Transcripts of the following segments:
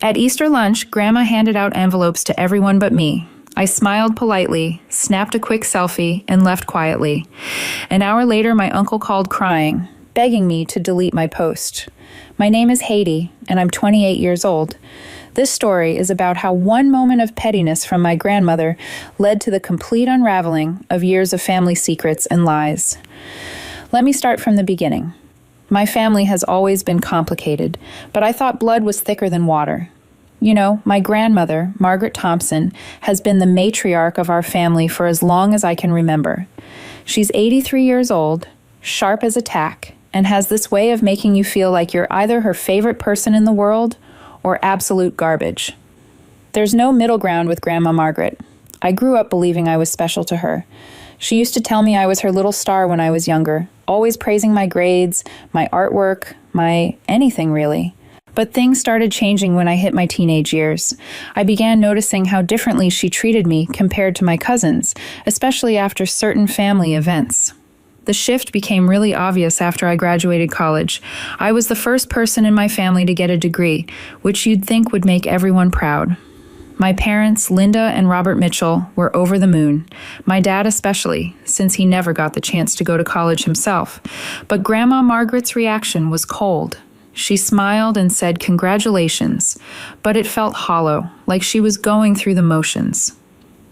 At Easter lunch, Grandma handed out envelopes to everyone but me. I smiled politely, snapped a quick selfie, and left quietly. An hour later, my uncle called crying, begging me to delete my post. My name is Haiti, and I'm 28 years old. This story is about how one moment of pettiness from my grandmother led to the complete unraveling of years of family secrets and lies. Let me start from the beginning. My family has always been complicated, but I thought blood was thicker than water. You know, my grandmother, Margaret Thompson, has been the matriarch of our family for as long as I can remember. She's 83 years old, sharp as a tack, and has this way of making you feel like you're either her favorite person in the world or absolute garbage. There's no middle ground with Grandma Margaret. I grew up believing I was special to her. She used to tell me I was her little star when I was younger, always praising my grades, my artwork, my anything really. But things started changing when I hit my teenage years. I began noticing how differently she treated me compared to my cousins, especially after certain family events. The shift became really obvious after I graduated college. I was the first person in my family to get a degree, which you'd think would make everyone proud. My parents, Linda and Robert Mitchell, were over the moon. My dad especially, since he never got the chance to go to college himself. But Grandma Margaret's reaction was cold. She smiled and said congratulations, but it felt hollow, like she was going through the motions.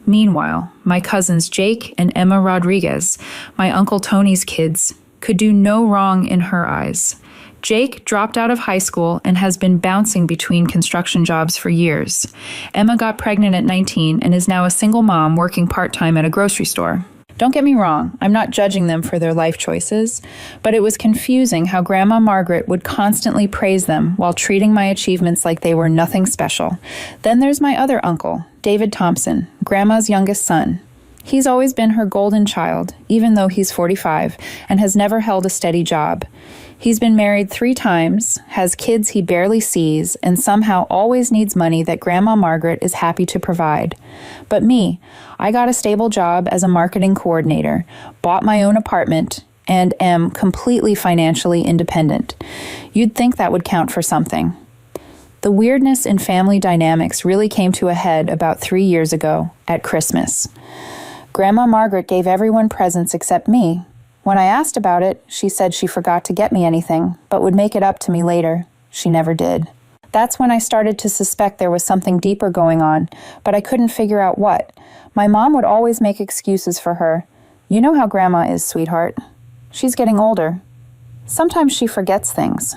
Meanwhile, my cousins Jake and Emma Rodriguez, my Uncle Tony's kids, could do no wrong in her eyes. Jake dropped out of high school and has been bouncing between construction jobs for years. Emma got pregnant at 19 and is now a single mom working part-time at a grocery store. Don't get me wrong, I'm not judging them for their life choices, but it was confusing how Grandma Margaret would constantly praise them while treating my achievements like they were nothing special. Then there's my other uncle, David Thompson, Grandma's youngest son. He's always been her golden child, even though he's 45, and has never held a steady job. He's been married 3 times, has kids he barely sees, and somehow always needs money that Grandma Margaret is happy to provide. But me, I got a stable job as a marketing coordinator, bought my own apartment, and am completely financially independent. You'd think that would count for something. The weirdness in family dynamics really came to a head about 3 years ago, at Christmas. Grandma Margaret gave everyone presents except me. When I asked about it, she said she forgot to get me anything, but would make it up to me later. She never did. That's when I started to suspect there was something deeper going on, but I couldn't figure out what. My mom would always make excuses for her. You know how Grandma is, sweetheart. She's getting older. Sometimes she forgets things.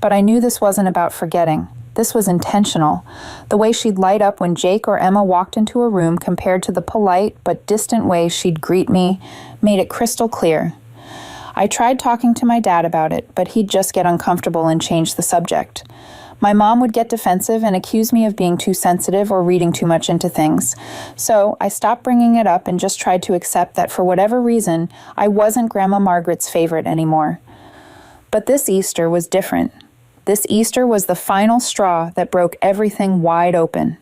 But I knew this wasn't about forgetting. This was intentional. The way she'd light up when Jake or Emma walked into a room compared to the polite but distant way she'd greet me made it crystal clear. I tried talking to my dad about it, but he'd just get uncomfortable and change the subject. My mom would get defensive and accuse me of being too sensitive or reading too much into things. So I stopped bringing it up and just tried to accept that for whatever reason, I wasn't Grandma Margaret's favorite anymore. But this Easter was different. This Easter was the final straw that broke everything wide open.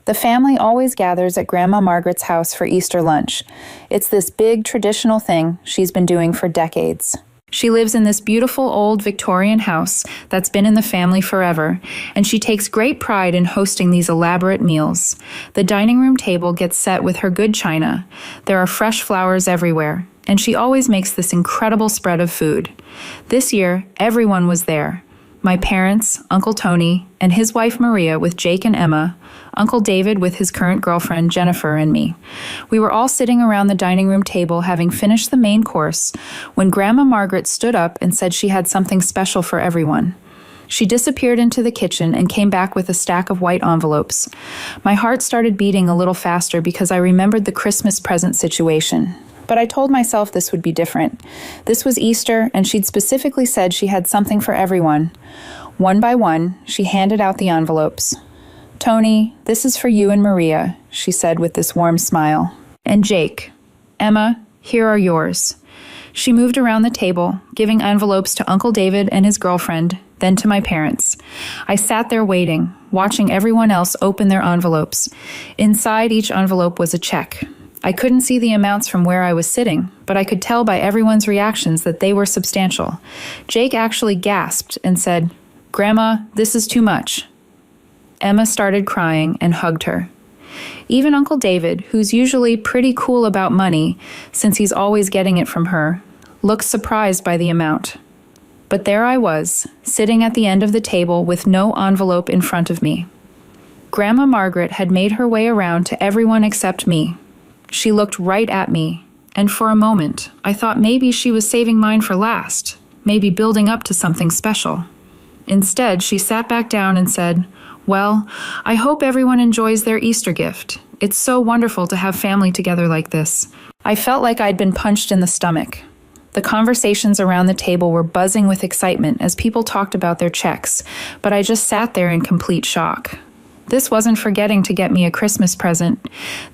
The family always gathers at Grandma Margaret's house for Easter lunch. It's this big traditional thing she's been doing for decades. She lives in this beautiful old Victorian house that's been in the family forever, and she takes great pride in hosting these elaborate meals. The dining room table gets set with her good china. There are fresh flowers everywhere, and she always makes this incredible spread of food. This year, everyone was there. My parents, Uncle Tony, and his wife Maria with Jake and Emma, Uncle David with his current girlfriend Jennifer and me. We were all sitting around the dining room table having finished the main course when Grandma Margaret stood up and said she had something special for everyone. She disappeared into the kitchen and came back with a stack of white envelopes. My heart started beating a little faster because I remembered the Christmas present situation. But I told myself this would be different. This was Easter, and she'd specifically said she had something for everyone. One by one, she handed out the envelopes. "Tony, this is for you and Maria," she said with this warm smile. "And Jake. Emma, here are yours." She moved around the table, giving envelopes to Uncle David and his girlfriend, then to my parents. I sat there waiting, watching everyone else open their envelopes. Inside each envelope was a check. I couldn't see the amounts from where I was sitting, but I could tell by everyone's reactions that they were substantial. Jake actually gasped and said, "Grandma, this is too much." Emma started crying and hugged her. Even Uncle David, who's usually pretty cool about money since he's always getting it from her, looked surprised by the amount. But there I was, sitting at the end of the table with no envelope in front of me. Grandma Margaret had made her way around to everyone except me. She looked right at me, and for a moment, I thought maybe she was saving mine for last, maybe building up to something special. Instead, she sat back down and said, "Well, I hope everyone enjoys their Easter gift. It's so wonderful to have family together like this." I felt like I'd been punched in the stomach. The conversations around the table were buzzing with excitement as people talked about their checks, but I just sat there in complete shock. This wasn't forgetting to get me a Christmas present.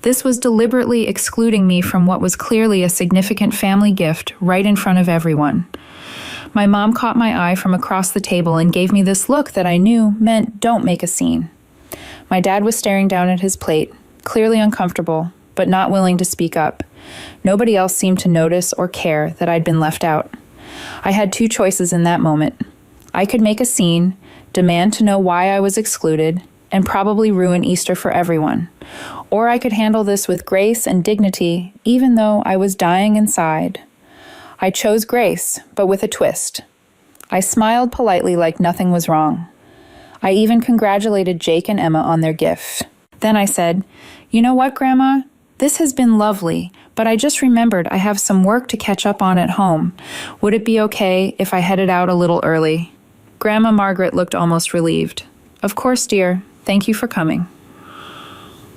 This was deliberately excluding me from what was clearly a significant family gift right in front of everyone. My mom caught my eye from across the table and gave me this look that I knew meant don't make a scene. My dad was staring down at his plate, clearly uncomfortable, but not willing to speak up. Nobody else seemed to notice or care that I'd been left out. I had two choices in that moment. I could make a scene, demand to know why I was excluded, and probably ruin Easter for everyone. Or I could handle this with grace and dignity, even though I was dying inside. I chose grace, but with a twist. I smiled politely like nothing was wrong. I even congratulated Jake and Emma on their gift. Then I said, "You know what, Grandma? This has been lovely, but I just remembered I have some work to catch up on at home. Would it be okay if I headed out a little early?" Grandma Margaret looked almost relieved. "Of course, dear. Thank you for coming."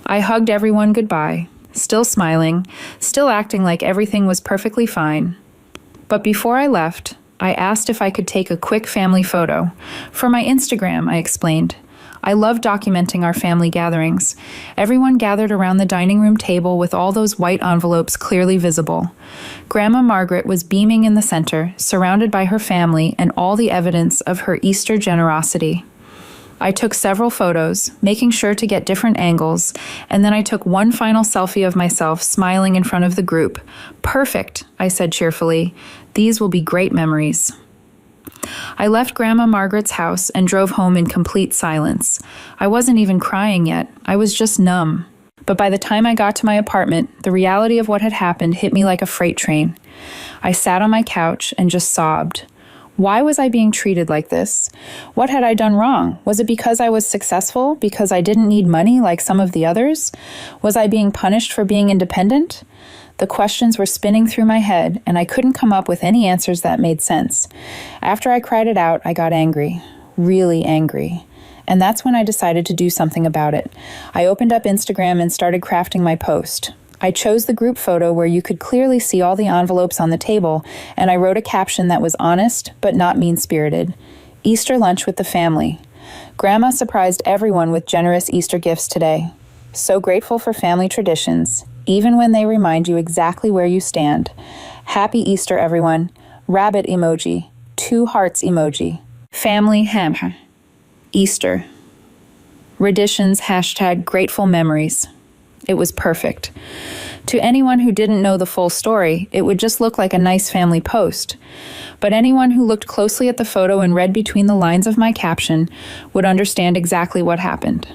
I hugged everyone goodbye, still smiling, still acting like everything was perfectly fine. But before I left, I asked if I could take a quick family photo. For my Instagram, I explained. I love documenting our family gatherings. Everyone gathered around the dining room table with all those white envelopes clearly visible. Grandma Margaret was beaming in the center, surrounded by her family and all the evidence of her Easter generosity. I took several photos, making sure to get different angles, and then I took one final selfie of myself smiling in front of the group. "Perfect," I said cheerfully. "These will be great memories." I left Grandma Margaret's house and drove home in complete silence. I wasn't even crying yet. I was just numb. But by the time I got to my apartment, the reality of what had happened hit me like a freight train. I sat on my couch and just sobbed. Why was I being treated like this? What had I done wrong? Was it because I was successful? Because I didn't need money like some of the others? Was I being punished for being independent? The questions were spinning through my head, and I couldn't come up with any answers that made sense. After I cried it out, I got angry. Really angry. And that's when I decided to do something about it. I opened up Instagram and started crafting my post. I chose the group photo where you could clearly see all the envelopes on the table, and I wrote a caption that was honest but not mean-spirited. Easter lunch with the family. Grandma surprised everyone with generous Easter gifts today. So grateful for family traditions, even when they remind you exactly where you stand. Happy Easter, everyone. Rabbit emoji. 2 hearts emoji. Family hammer. Easter. Reditions #grateful memories. It was perfect. To anyone who didn't know the full story, it would just look like a nice family post. But anyone who looked closely at the photo and read between the lines of my caption would understand exactly what happened.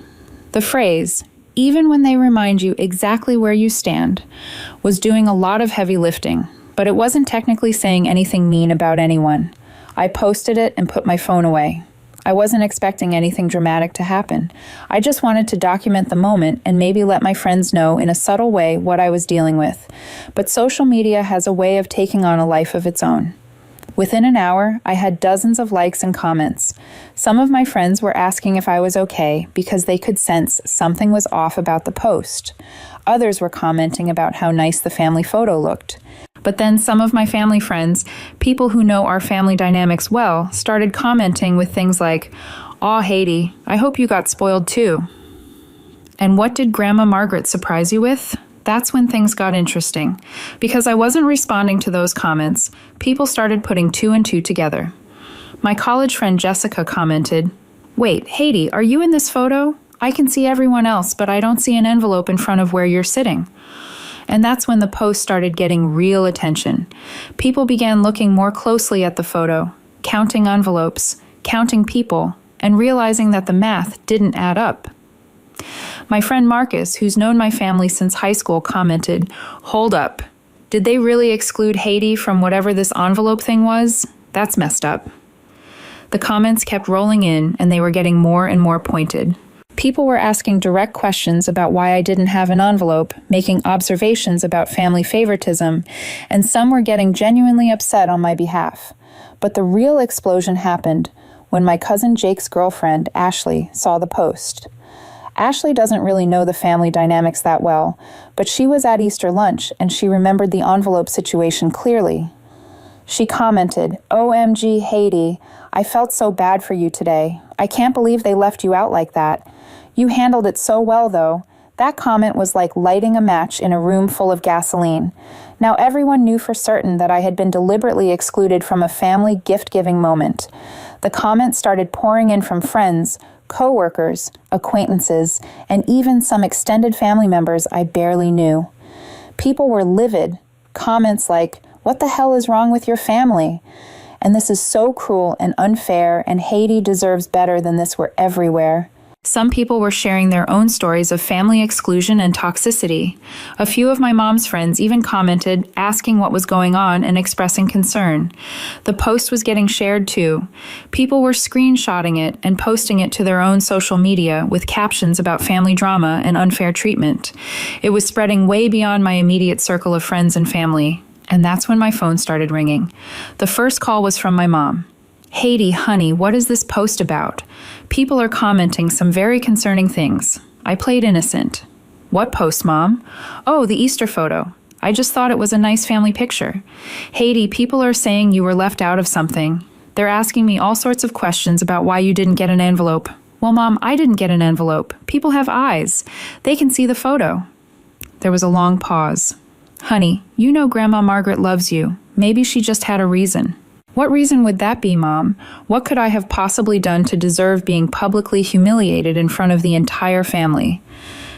The phrase, "even when they remind you exactly where you stand," was doing a lot of heavy lifting, but it wasn't technically saying anything mean about anyone. I posted it and put my phone away. I wasn't expecting anything dramatic to happen. I just wanted to document the moment and maybe let my friends know in a subtle way what I was dealing with. But social media has a way of taking on a life of its own. Within an hour, I had dozens of likes and comments. Some of my friends were asking if I was okay because they could sense something was off about the post. Others were commenting about how nice the family photo looked. But then some of my family friends, people who know our family dynamics well, started commenting with things like, "Aw, Haiti, I hope you got spoiled too." And what did Grandma Margaret surprise you with? That's when things got interesting. Because I wasn't responding to those comments, people started putting 2 and 2 together. My college friend Jessica commented, "Wait, Haiti, are you in this photo? I can see everyone else, but I don't see an envelope in front of where you're sitting." And that's when the post started getting real attention. People began looking more closely at the photo, counting envelopes, counting people, and realizing that the math didn't add up. My friend Marcus, who's known my family since high school, commented, "Hold up. Did they really exclude Haiti from whatever this envelope thing was? That's messed up." The comments kept rolling in, and they were getting more and more pointed. People were asking direct questions about why I didn't have an envelope, making observations about family favoritism, and some were getting genuinely upset on my behalf. But the real explosion happened when my cousin Jake's girlfriend, Ashley, saw the post. Ashley doesn't really know the family dynamics that well, but she was at Easter lunch and she remembered the envelope situation clearly. She commented, "OMG, Haiti, I felt so bad for you today. I can't believe they left you out like that. You handled it so well, though." That comment was like lighting a match in a room full of gasoline. Now everyone knew for certain that I had been deliberately excluded from a family gift-giving moment. The comments started pouring in from friends, co-workers, acquaintances, and even some extended family members I barely knew. People were livid. Comments like, "What the hell is wrong with your family? And this is so cruel and unfair, and Haiti deserves better than this," were everywhere. Some people were sharing their own stories of family exclusion and toxicity. A few of my mom's friends even commented, asking what was going on and expressing concern. The post was getting shared too. People were screenshotting it and posting it to their own social media with captions about family drama and unfair treatment. It was spreading way beyond my immediate circle of friends and family. And that's when my phone started ringing. The first call was from my mom. "Haiti, honey, what is this post about? People are commenting some very concerning things." I played innocent. "What post, Mom?" "Oh, the Easter photo. I just thought it was a nice family picture." "Haiti, people are saying you were left out of something. They're asking me all sorts of questions about why you didn't get an envelope." "Well, Mom, I didn't get an envelope. People have eyes. They can see the photo." There was a long pause. "Honey, you know Grandma Margaret loves you. Maybe she just had a reason." "What reason would that be, Mom? What could I have possibly done to deserve being publicly humiliated in front of the entire family?"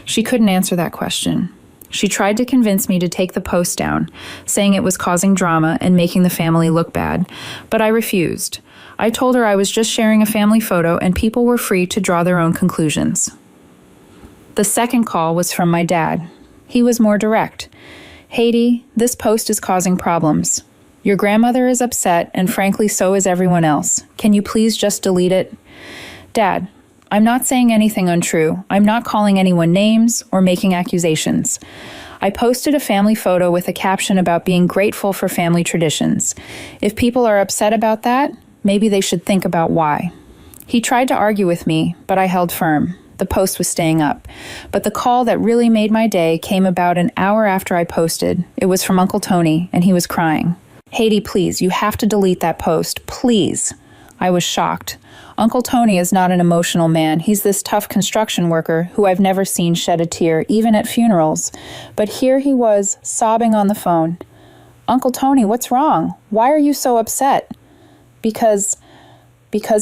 She couldn't answer that question. She tried to convince me to take the post down, saying it was causing drama and making the family look bad, but I refused. I told her I was just sharing a family photo and people were free to draw their own conclusions. The second call was from my dad. He was more direct. "Haiti, this post is causing problems. Your grandmother is upset, and frankly, so is everyone else. Can you please just delete it?" "Dad, I'm not saying anything untrue. I'm not calling anyone names or making accusations. I posted a family photo with a caption about being grateful for family traditions. If people are upset about that, maybe they should think about why." He tried to argue with me, but I held firm. The post was staying up. But the call that really made my day came about an hour after I posted. It was from Uncle Tony, and he was crying. "Haiti, please, you have to delete that post. Please." I was shocked. Uncle Tony is not an emotional man. He's this tough construction worker who I've never seen shed a tear, even at funerals. But here he was, sobbing on the phone. "Uncle Tony, what's wrong? Why are you so upset?" Because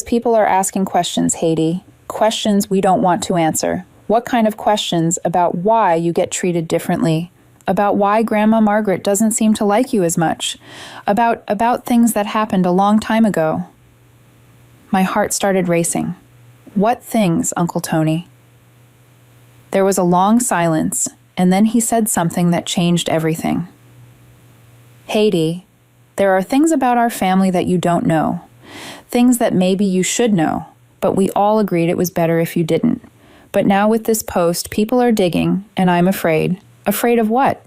people are asking questions, Haiti. Questions we don't want to answer. What kind of questions about why you get treated differently? About why Grandma Margaret doesn't seem to like you as much? About things that happened a long time ago. My heart started racing. "What things, Uncle Tony?" There was a long silence, and then he said something that changed everything. "Haiti, there are things about our family that you don't know. Things that maybe you should know, but we all agreed it was better if you didn't. But now with this post, people are digging, and I'm afraid. Afraid of what?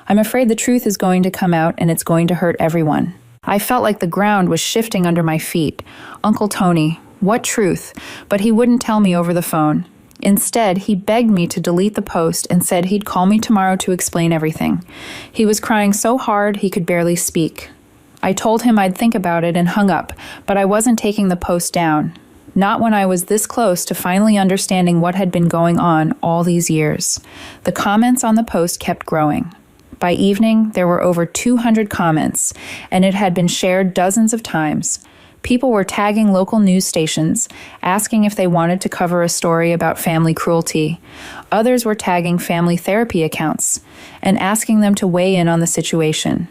I'm afraid the truth is going to come out and it's going to hurt everyone." I felt like the ground was shifting under my feet. Uncle Tony, what truth? But he wouldn't tell me over the phone. Instead, he begged me to delete the post and said he'd call me tomorrow to explain everything. He was crying so hard he could barely speak. I told him I'd think about it and hung up, but I wasn't taking the post down. Not when I was this close to finally understanding what had been going on all these years. The comments on the post kept growing. By evening, there were over 200 comments, and it had been shared dozens of times. People were tagging local news stations, asking if they wanted to cover a story about family cruelty. Others were tagging family therapy accounts and asking them to weigh in on the situation.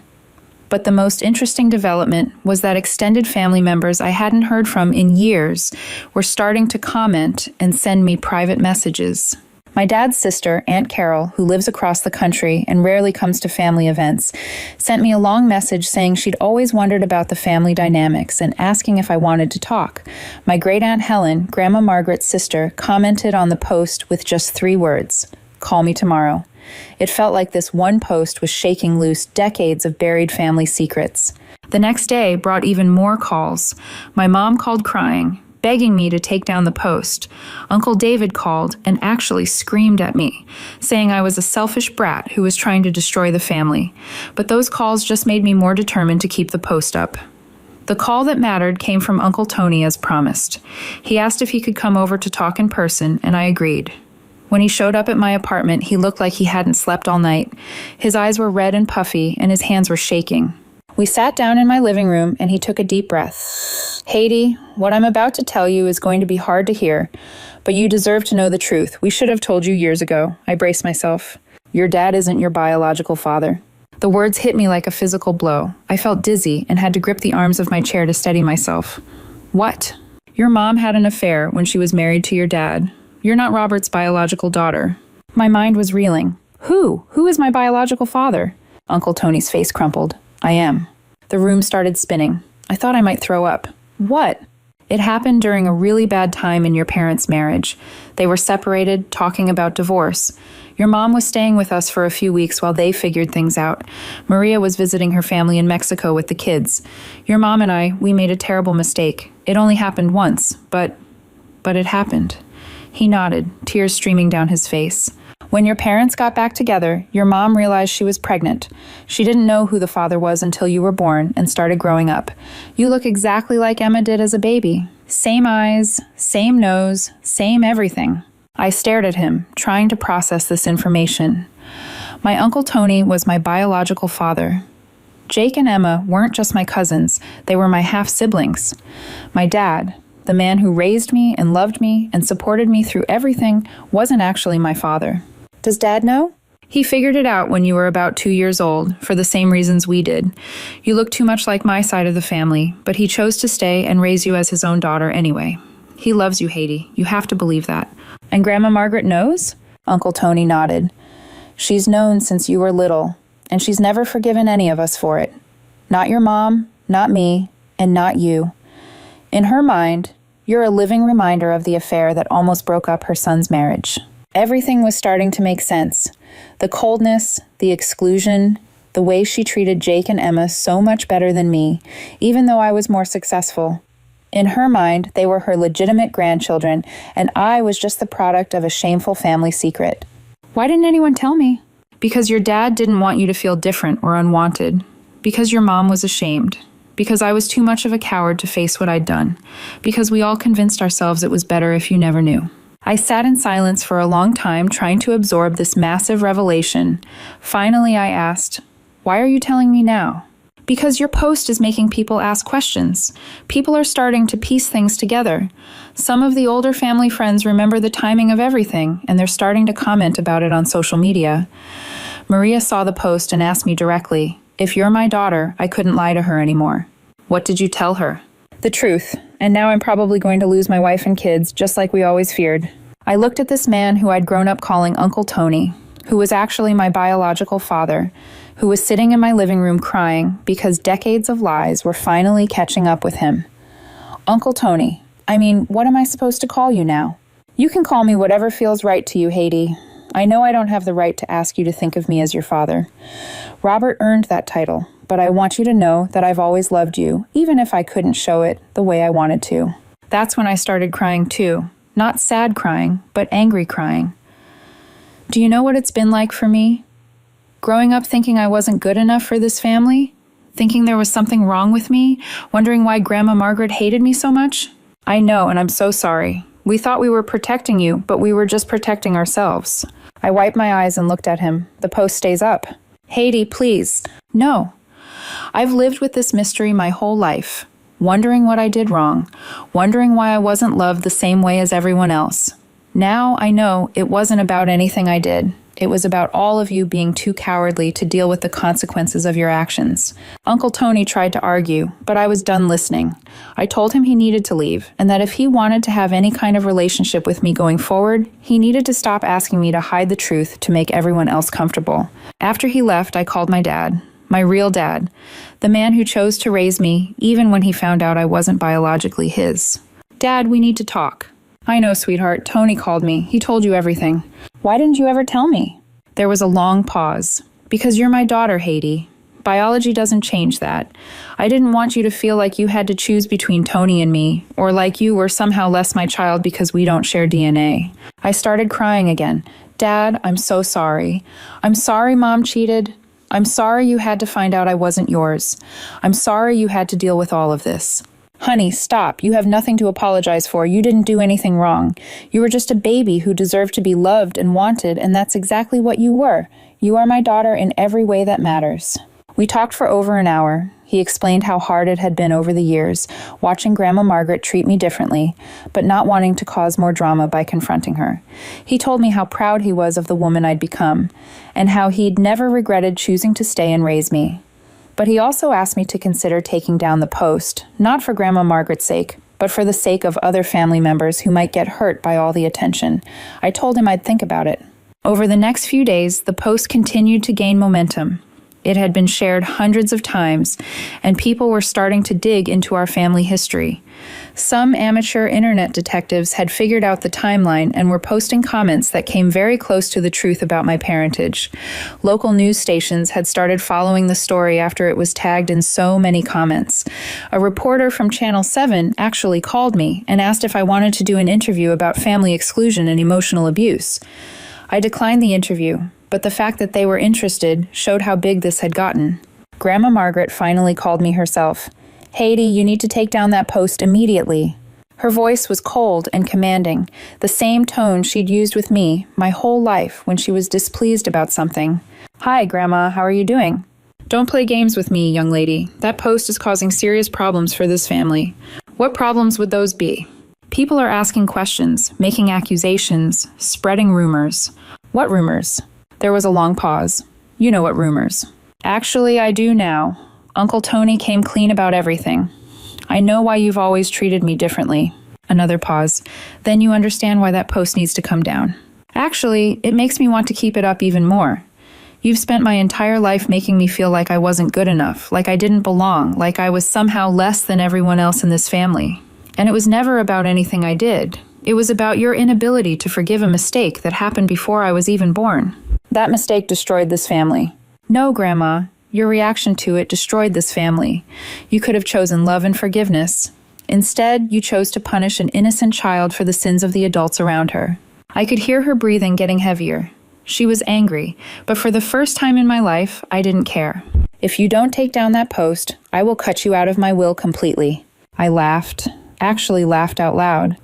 But the most interesting development was that extended family members I hadn't heard from in years were starting to comment and send me private messages. My dad's sister, Aunt Carol, who lives across the country and rarely comes to family events, sent me a long message saying she'd always wondered about the family dynamics and asking if I wanted to talk. My great-aunt Helen, Grandma Margaret's sister, commented on the post with just 3 words: "Call me tomorrow." It felt like this one post was shaking loose decades of buried family secrets. The next day brought even more calls. My mom called crying, begging me to take down the post. Uncle David called and actually screamed at me, saying I was a selfish brat who was trying to destroy the family. But those calls just made me more determined to keep the post up. The call that mattered came from Uncle Tony as promised. He asked if he could come over to talk in person, and I agreed. When he showed up at my apartment, he looked like he hadn't slept all night. His eyes were red and puffy, and his hands were shaking. We sat down in my living room, and he took a deep breath. "Haiti, what I'm about to tell you is going to be hard to hear, but you deserve to know the truth. We should have told you years ago." I braced myself. "Your dad isn't your biological father." The words hit me like a physical blow. I felt dizzy and had to grip the arms of my chair to steady myself. "What?" "Your mom had an affair when she was married to your dad. You're not Robert's biological daughter." My mind was reeling. Who? Who is my biological father? Uncle Tony's face crumpled. "I am." The room started spinning. I thought I might throw up. "What?" "It happened during a really bad time in your parents' marriage. They were separated, talking about divorce. Your mom was staying with us for a few weeks while they figured things out. Maria was visiting her family in Mexico with the kids. Your mom and we made a terrible mistake. It only happened once, but it happened." He nodded, tears streaming down his face. "When your parents got back together, your mom realized she was pregnant. She didn't know who the father was until you were born and started growing up. You look exactly like Emma did as a baby. Same eyes, same nose, same everything." I stared at him, trying to process this information. My Uncle Tony was my biological father. Jake and Emma weren't just my cousins, they were my half-siblings. My dad, the man who raised me and loved me and supported me through everything, wasn't actually my father. "Does Dad know?" "He figured it out when you were about 2 years old, for the same reasons we did. You look too much like my side of the family, but he chose to stay and raise you as his own daughter anyway. He loves you, Haiti. You have to believe that." "And Grandma Margaret knows?" Uncle Tony nodded. "She's known since you were little, and she's never forgiven any of us for it. Not your mom, not me, and not you. In her mind, you're a living reminder of the affair that almost broke up her son's marriage." Everything was starting to make sense. The coldness, the exclusion, the way she treated Jake and Emma so much better than me, even though I was more successful. In her mind, they were her legitimate grandchildren, and I was just the product of a shameful family secret. "Why didn't anyone tell me?" "Because your dad didn't want you to feel different or unwanted. Because your mom was ashamed. Because I was too much of a coward to face what I'd done. Because we all convinced ourselves it was better if you never knew." I sat in silence for a long time, trying to absorb this massive revelation. Finally, I asked, "Why are you telling me now?" "Because your post is making people ask questions. People are starting to piece things together. Some of the older family friends remember the timing of everything, and they're starting to comment about it on social media." Maria saw the post and asked me directly, "If you're my daughter, I couldn't lie to her anymore." "What did you tell her?" "The truth, and now I'm probably going to lose my wife and kids, just like we always feared." I looked at this man who I'd grown up calling Uncle Tony, who was actually my biological father, who was sitting in my living room crying because decades of lies were finally catching up with him. "Uncle Tony, what am I supposed to call you now?" "You can call me whatever feels right to you, Haiti. I know I don't have the right to ask you to think of me as your father. Robert earned that title, but I want you to know that I've always loved you, even if I couldn't show it the way I wanted to." That's when I started crying too. Not sad crying, but angry crying. Do you know what it's been like for me? Growing up thinking I wasn't good enough for this family? Thinking there was something wrong with me? Wondering why Grandma Margaret hated me so much? I know, and I'm so sorry. We thought we were protecting you, but we were just protecting ourselves. I wiped my eyes and looked at him. The post stays up. "Haiti, please." "No. I've lived with this mystery my whole life, wondering what I did wrong, wondering why I wasn't loved the same way as everyone else. Now I know it wasn't about anything I did. It was about all of you being too cowardly to deal with the consequences of your actions. Uncle Tony tried to argue, but I was done listening. I told him he needed to leave, and that if he wanted to have any kind of relationship with me going forward, he needed to stop asking me to hide the truth to make everyone else comfortable. After he left, I called my dad. My real dad. The man who chose to raise me, even when he found out I wasn't biologically his. Dad, we need to talk. I know, sweetheart. Tony called me. He told you everything. Why didn't you ever tell me? There was a long pause. Because you're my daughter, Haiti. Biology doesn't change that. I didn't want you to feel like you had to choose between Tony and me, or like you were somehow less my child because we don't share DNA. I started crying again. Dad, I'm so sorry. I'm sorry Mom cheated. I'm sorry you had to find out I wasn't yours. I'm sorry you had to deal with all of this. Honey, stop. You have nothing to apologize for. You didn't do anything wrong. You were just a baby who deserved to be loved and wanted, and that's exactly what you were. You are my daughter in every way that matters. We talked for over an hour. He explained how hard it had been over the years, watching Grandma Margaret treat me differently, but not wanting to cause more drama by confronting her. He told me how proud he was of the woman I'd become, and how he'd never regretted choosing to stay and raise me. But he also asked me to consider taking down the post, not for Grandma Margaret's sake, but for the sake of other family members who might get hurt by all the attention. I told him I'd think about it. Over the next few days, the post continued to gain momentum. It had been shared hundreds of times, and people were starting to dig into our family history. Some amateur internet detectives had figured out the timeline and were posting comments that came very close to the truth about my parentage. Local news stations had started following the story after it was tagged in so many comments. A reporter from Channel 7 actually called me and asked if I wanted to do an interview about family exclusion and emotional abuse. I declined the interview, but the fact that they were interested showed how big this had gotten. Grandma Margaret finally called me herself. Haiti, you need to take down that post immediately. Her voice was cold and commanding, the same tone she'd used with me my whole life when she was displeased about something. Hi, Grandma, how are you doing? Don't play games with me, young lady. That post is causing serious problems for this family. What problems would those be? People are asking questions, making accusations, spreading rumors. What rumors? There was a long pause. You know what rumors. Actually, I do now. Uncle Tony came clean about everything. I know why you've always treated me differently. Another pause. Then you understand why that post needs to come down. Actually, it makes me want to keep it up even more. You've spent my entire life making me feel like I wasn't good enough, like I didn't belong, like I was somehow less than everyone else in this family. And it was never about anything I did. It was about your inability to forgive a mistake that happened before I was even born. That mistake destroyed this family. No, Grandma, your reaction to it destroyed this family. You could have chosen love and forgiveness. Instead, you chose to punish an innocent child for the sins of the adults around her. I could hear her breathing getting heavier. She was angry, but for the first time in my life, I didn't care. If you don't take down that post, I will cut you out of my will completely. I laughed, actually laughed out loud.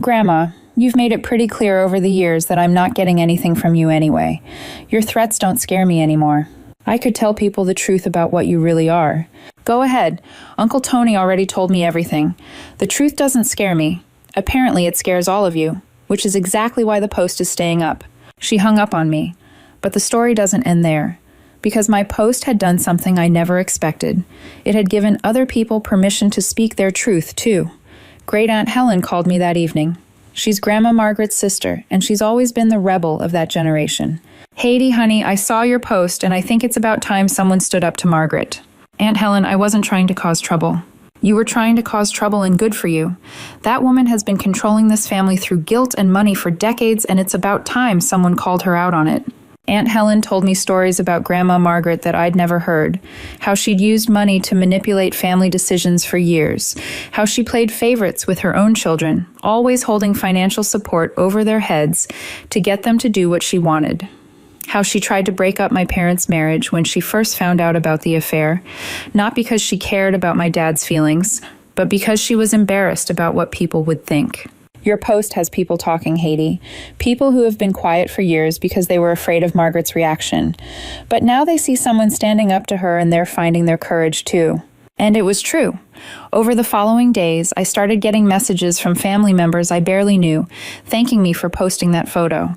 Grandma, you've made it pretty clear over the years that I'm not getting anything from you anyway. Your threats don't scare me anymore. I could tell people the truth about what you really are. Go ahead. Uncle Tony already told me everything. The truth doesn't scare me. Apparently it scares all of you, which is exactly why the post is staying up. She hung up on me. But the story doesn't end there. Because my post had done something I never expected. It had given other people permission to speak their truth, too. Great Aunt Helen called me that evening. She's Grandma Margaret's sister, and she's always been the rebel of that generation. Haiti, honey, I saw your post, and I think it's about time someone stood up to Margaret. Aunt Helen, I wasn't trying to cause trouble. You were trying to cause trouble, and good for you. That woman has been controlling this family through guilt and money for decades, and it's about time someone called her out on it. Aunt Helen told me stories about Grandma Margaret that I'd never heard, how she'd used money to manipulate family decisions for years, how she played favorites with her own children, always holding financial support over their heads to get them to do what she wanted, how she tried to break up my parents' marriage when she first found out about the affair, not because she cared about my dad's feelings, but because she was embarrassed about what people would think. Your post has people talking, Haiti. People who have been quiet for years because they were afraid of Margaret's reaction. But now they see someone standing up to her and they're finding their courage too. And it was true. Over the following days, I started getting messages from family members I barely knew, thanking me for posting that photo.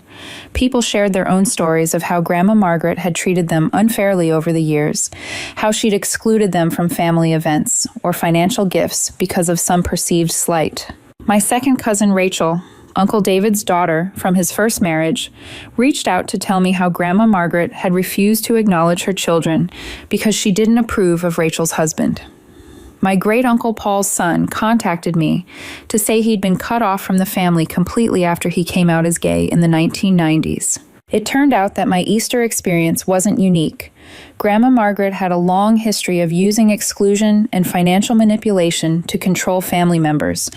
People shared their own stories of how Grandma Margaret had treated them unfairly over the years, how she'd excluded them from family events or financial gifts because of some perceived slight. My second cousin Rachel, Uncle David's daughter from his first marriage, reached out to tell me how Grandma Margaret had refused to acknowledge her children because she didn't approve of Rachel's husband. My great-uncle Paul's son contacted me to say he'd been cut off from the family completely after he came out as gay in the 1990s. It turned out that my Easter experience wasn't unique. Grandma Margaret had a long history of using exclusion and financial manipulation to control family members.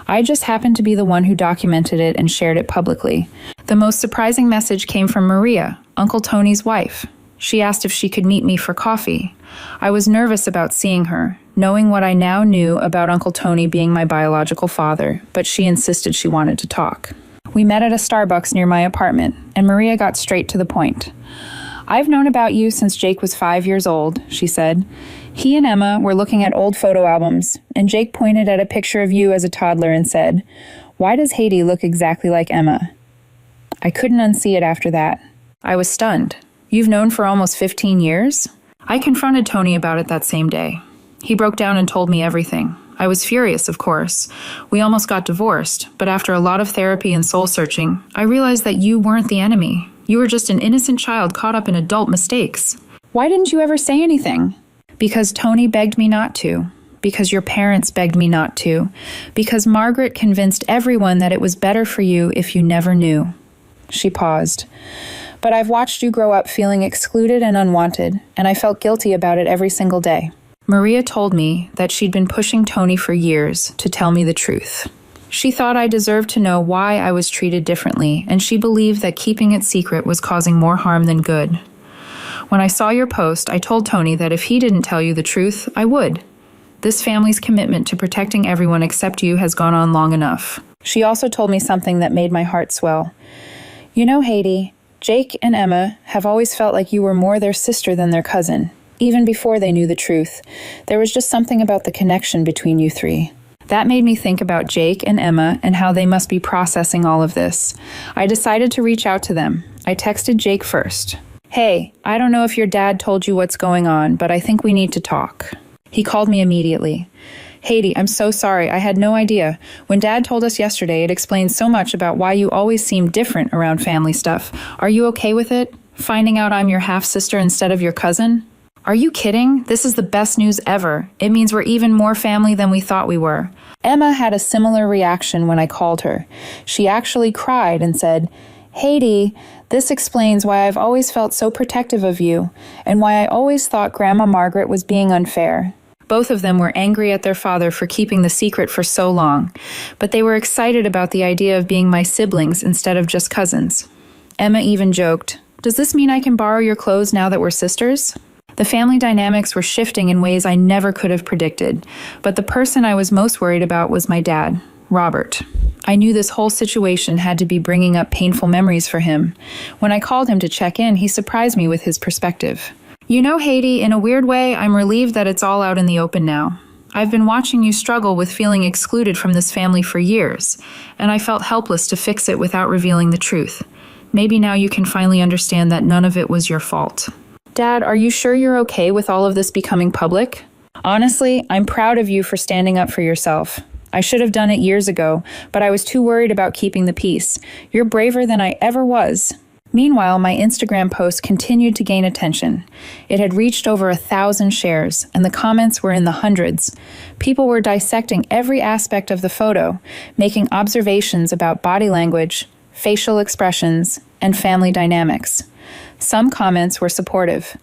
I just happened to be the one who documented it and shared it publicly. The most surprising message came from Maria, Uncle Tony's wife. She asked if she could meet me for coffee. I was nervous about seeing her, knowing what I now knew about Uncle Tony being my biological father, but she insisted she wanted to talk. We met at a Starbucks near my apartment, and Maria got straight to the point. "I've known about you since Jake was 5 years old," she said. "He and Emma were looking at old photo albums, and Jake pointed at a picture of you as a toddler and said, 'Why does Haiti look exactly like Emma?' I couldn't unsee it after that. I was stunned. You've known for almost 15 years? I confronted Tony about it that same day. He broke down and told me everything. I was furious, of course. We almost got divorced, but after a lot of therapy and soul-searching, I realized that you weren't the enemy. You were just an innocent child caught up in adult mistakes. Why didn't you ever say anything?" "Because Tony begged me not to. Because your parents begged me not to. Because Margaret convinced everyone that it was better for you if you never knew." She paused. "But I've watched you grow up feeling excluded and unwanted, and I felt guilty about it every single day." Maria told me that she'd been pushing Tony for years to tell me the truth. She thought I deserved to know why I was treated differently, and she believed that keeping it secret was causing more harm than good. When I saw your post, I told Tony that if he didn't tell you the truth, I would. This family's commitment to protecting everyone except you has gone on long enough. She also told me something that made my heart swell. "You know, Haiti, Jake and Emma have always felt like you were more their sister than their cousin, even before they knew the truth. There was just something about the connection between you three." That made me think about Jake and Emma and how they must be processing all of this. I decided to reach out to them. I texted Jake first. "Hey, I don't know if your dad told you what's going on, but I think we need to talk." He called me immediately. "Haiti, I'm so sorry. I had no idea. When Dad told us yesterday, it explains so much about why you always seem different around family stuff. Are you okay with it? Finding out I'm your half-sister instead of your cousin?" "Are you kidding? This is the best news ever. It means we're even more family than we thought we were." Emma had a similar reaction when I called her. She actually cried and said, "Haiti, this explains why I've always felt so protective of you, and why I always thought Grandma Margaret was being unfair." Both of them were angry at their father for keeping the secret for so long, but they were excited about the idea of being my siblings instead of just cousins. Emma even joked, "Does this mean I can borrow your clothes now that we're sisters?" The family dynamics were shifting in ways I never could have predicted, but the person I was most worried about was my dad, Robert. I knew this whole situation had to be bringing up painful memories for him. When I called him to check in, he surprised me with his perspective. "You know, Haiti, in a weird way, I'm relieved that it's all out in the open now. I've been watching you struggle with feeling excluded from this family for years, and I felt helpless to fix it without revealing the truth. Maybe now you can finally understand that none of it was your fault." "Dad, are you sure you're okay with all of this becoming public?" "Honestly, I'm proud of you for standing up for yourself. I should have done it years ago, but I was too worried about keeping the peace. You're braver than I ever was." Meanwhile, my Instagram post continued to gain attention. It had reached over 1,000 shares, and the comments were in the hundreds. People were dissecting every aspect of the photo, making observations about body language, facial expressions, and family dynamics. Some comments were supportive.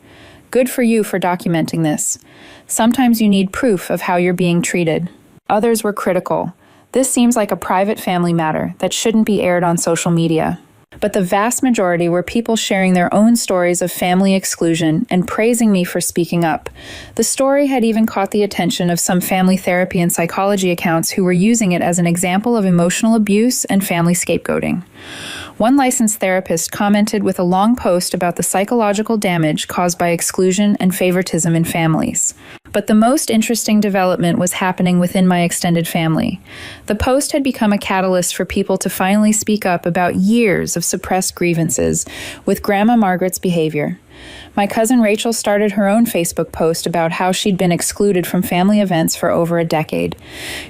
"Good for you for documenting this. Sometimes you need proof of how you're being treated." Others were critical. "This seems like a private family matter that shouldn't be aired on social media." But the vast majority were people sharing their own stories of family exclusion and praising me for speaking up. The story had even caught the attention of some family therapy and psychology accounts who were using it as an example of emotional abuse and family scapegoating. One licensed therapist commented with a long post about the psychological damage caused by exclusion and favoritism in families. But the most interesting development was happening within my extended family. The post had become a catalyst for people to finally speak up about years of suppressed grievances with Grandma Margaret's behavior. My cousin Rachel started her own Facebook post about how she'd been excluded from family events for over a decade.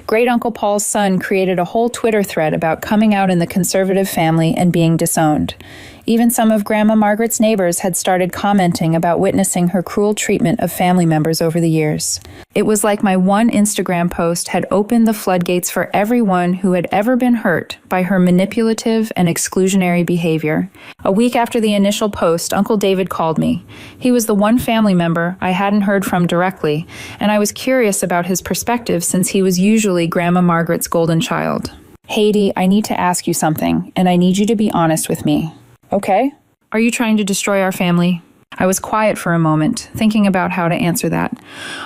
Great Uncle Paul's son created a whole Twitter thread about coming out in the conservative family and being disowned. Even some of Grandma Margaret's neighbors had started commenting about witnessing her cruel treatment of family members over the years. It was like my one Instagram post had opened the floodgates for everyone who had ever been hurt by her manipulative and exclusionary behavior. A week after the initial post, Uncle David called me. He was the one family member I hadn't heard from directly, and I was curious about his perspective since he was usually Grandma Margaret's golden child. "Haiti, I need to ask you something, and I need you to be honest with me." "Okay. Are you trying to destroy our family?" I was quiet for a moment, thinking about how to answer that.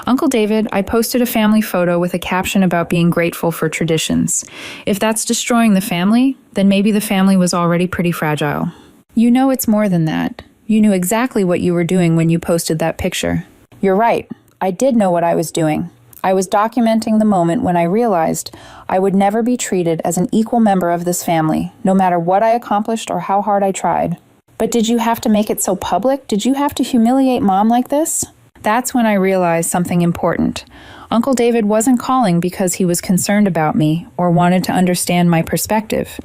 "Uncle David, I posted a family photo with a caption about being grateful for traditions. If that's destroying the family, then maybe the family was already pretty fragile." "You know it's more than that. You knew exactly what you were doing when you posted that picture." "You're right. I did know what I was doing. I was documenting the moment when I realized I would never be treated as an equal member of this family, no matter what I accomplished or how hard I tried." "But did you have to make it so public? Did you have to humiliate Mom like this?" That's when I realized something important. Uncle David wasn't calling because he was concerned about me or wanted to understand my perspective.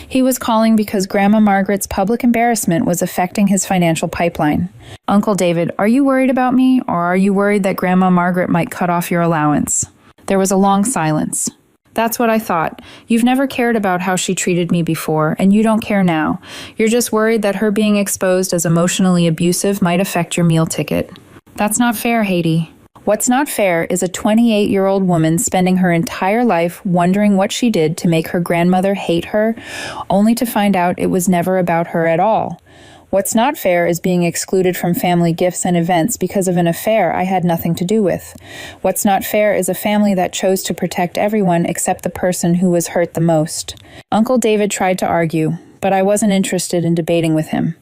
He was calling because Grandma Margaret's public embarrassment was affecting his financial pipeline. "Uncle David, are you worried about me, or are you worried that Grandma Margaret might cut off your allowance?" There was a long silence. "That's what I thought. You've never cared about how she treated me before, and you don't care now. You're just worried that her being exposed as emotionally abusive might affect your meal ticket." "That's not fair, Haiti." What's not fair is a 28-year-old woman spending her entire life wondering what she did to make her grandmother hate her, only to find out it was never about her at all. What's not fair is being excluded from family gifts and events because of an affair I had nothing to do with. What's not fair is a family that chose to protect everyone except the person who was hurt the most. Uncle David tried to argue, but I wasn't interested in debating with him.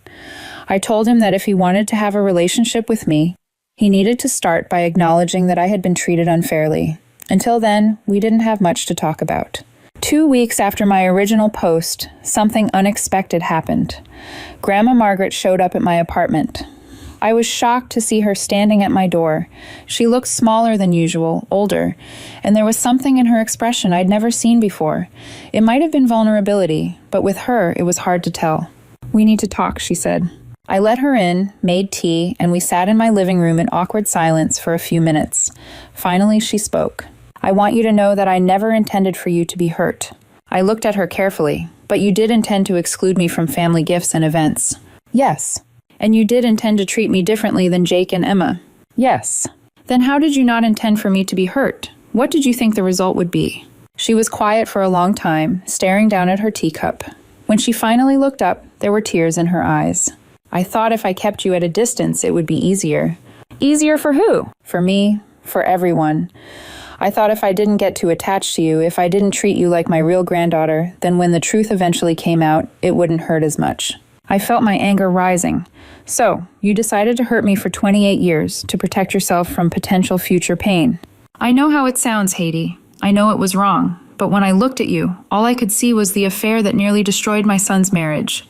I told him that if he wanted to have a relationship with me, he needed to start by acknowledging that I had been treated unfairly. Until then, we didn't have much to talk about. 2 weeks after my original post, something unexpected happened. Grandma Margaret showed up at my apartment. I was shocked to see her standing at my door. She looked smaller than usual, older, and there was something in her expression I'd never seen before. It might have been vulnerability, but with her, it was hard to tell. "We need to talk," she said. I let her in, made tea, and we sat in my living room in awkward silence for a few minutes. Finally, she spoke. "I want you to know that I never intended for you to be hurt." I looked at her carefully. "But you did intend to exclude me from family gifts and events." "Yes." "And you did intend to treat me differently than Jake and Emma." "Yes." "Then how did you not intend for me to be hurt? What did you think the result would be?" She was quiet for a long time, staring down at her teacup. When she finally looked up, there were tears in her eyes. "I thought if I kept you at a distance, it would be easier." "Easier for who?" "For me, for everyone. I thought if I didn't get too attached to you, if I didn't treat you like my real granddaughter, then when the truth eventually came out, it wouldn't hurt as much." I felt my anger rising. "So, you decided to hurt me for 28 years to protect yourself from potential future pain." "I know how it sounds, Haiti. I know it was wrong. But when I looked at you, all I could see was the affair that nearly destroyed my son's marriage.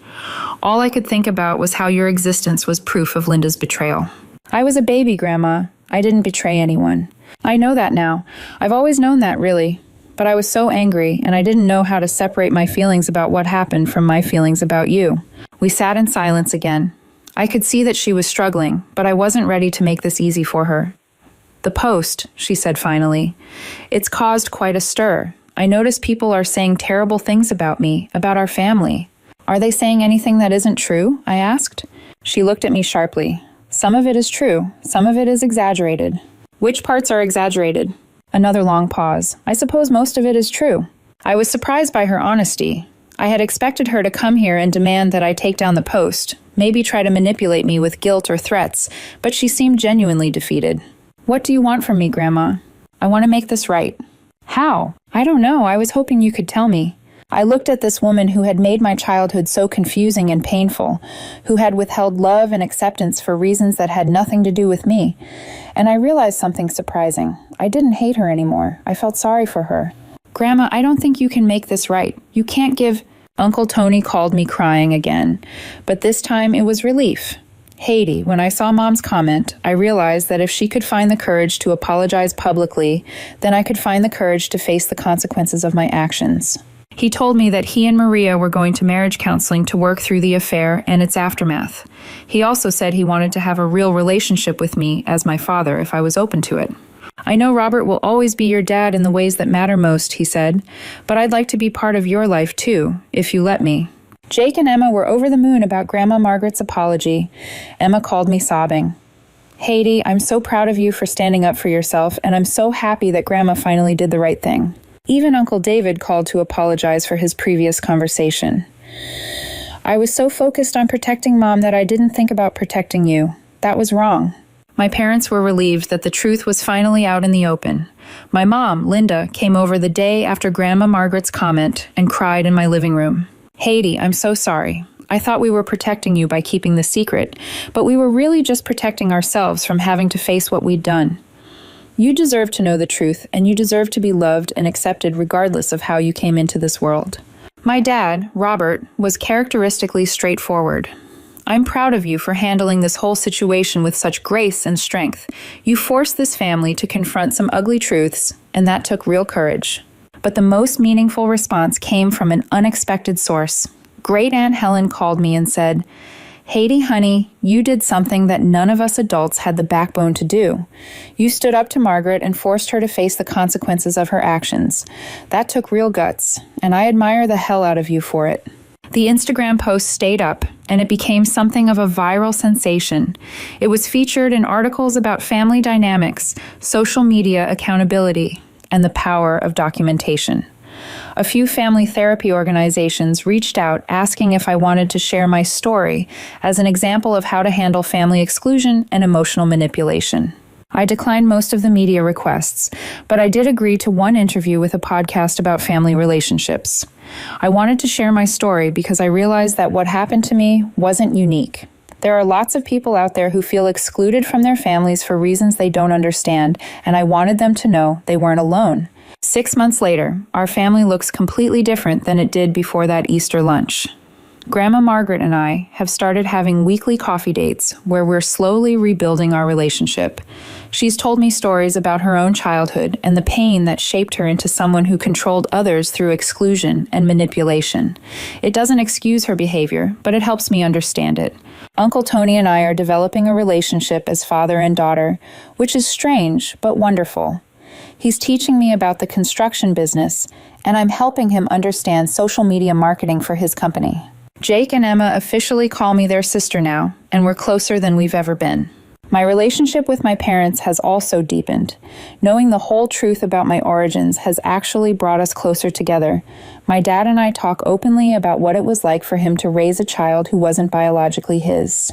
All I could think about was how your existence was proof of Linda's betrayal." "I was a baby, Grandma. I didn't betray anyone." "I know that now. I've always known that, really. But I was so angry, and I didn't know how to separate my feelings about what happened from my feelings about you." We sat in silence again. I could see that she was struggling, but I wasn't ready to make this easy for her. "The post," she said finally. "It's caused quite a stir. I notice people are saying terrible things about me, about our family." "Are they saying anything that isn't true?" I asked. She looked at me sharply. "Some of it is true. Some of it is exaggerated." "Which parts are exaggerated?" Another long pause. "I suppose most of it is true." I was surprised by her honesty. I had expected her to come here and demand that I take down the post, maybe try to manipulate me with guilt or threats, but she seemed genuinely defeated. "What do you want from me, Grandma?" "I want to make this right." "How?" "I don't know. I was hoping you could tell me." I looked at this woman who had made my childhood so confusing and painful, who had withheld love and acceptance for reasons that had nothing to do with me, and I realized something surprising. I didn't hate her anymore. I felt sorry for her. "Grandma, I don't think you can make this right. You can't give—" Uncle Tony called me crying again, but this time it was relief. "Haiti, when I saw Mom's comment, I realized that if she could find the courage to apologize publicly, then I could find the courage to face the consequences of my actions." He told me that he and Maria were going to marriage counseling to work through the affair and its aftermath. He also said he wanted to have a real relationship with me as my father if I was open to it. "I know Robert will always be your dad in the ways that matter most," he said, "but I'd like to be part of your life too, if you let me." Jake and Emma were over the moon about Grandma Margaret's apology. Emma called me sobbing. "Haiti, I'm so proud of you for standing up for yourself, and I'm so happy that Grandma finally did the right thing." Even Uncle David called to apologize for his previous conversation. "I was so focused on protecting Mom that I didn't think about protecting you. That was wrong." My parents were relieved that the truth was finally out in the open. My mom, Linda, came over the day after Grandma Margaret's comment and cried in my living room. "Haiti, I'm so sorry. I thought we were protecting you by keeping the secret, but we were really just protecting ourselves from having to face what we'd done. You deserve to know the truth, and you deserve to be loved and accepted regardless of how you came into this world." My dad, Robert, was characteristically straightforward. "I'm proud of you for handling this whole situation with such grace and strength. You forced this family to confront some ugly truths, and that took real courage." But the most meaningful response came from an unexpected source. Great Aunt Helen called me and said, "Haiti, honey, you did something that none of us adults had the backbone to do. You stood up to Margaret and forced her to face the consequences of her actions. That took real guts, and I admire the hell out of you for it." The Instagram post stayed up, and it became something of a viral sensation. It was featured in articles about family dynamics, social media accountability, and the power of documentation. A few family therapy organizations reached out asking if I wanted to share my story as an example of how to handle family exclusion and emotional manipulation. I declined most of the media requests, but I did agree to one interview with a podcast about family relationships. I wanted to share my story because I realized that what happened to me wasn't unique. There are lots of people out there who feel excluded from their families for reasons they don't understand, and I wanted them to know they weren't alone. 6 months later, our family looks completely different than it did before that Easter lunch. Grandma Margaret and I have started having weekly coffee dates where we're slowly rebuilding our relationship. She's told me stories about her own childhood and the pain that shaped her into someone who controlled others through exclusion and manipulation. It doesn't excuse her behavior, but it helps me understand it. Uncle Tony and I are developing a relationship as father and daughter, which is strange but wonderful. He's teaching me about the construction business, and I'm helping him understand social media marketing for his company. Jake and Emma officially call me their sister now, and we're closer than we've ever been. My relationship with my parents has also deepened. Knowing the whole truth about my origins has actually brought us closer together. My dad and I talk openly about what it was like for him to raise a child who wasn't biologically his.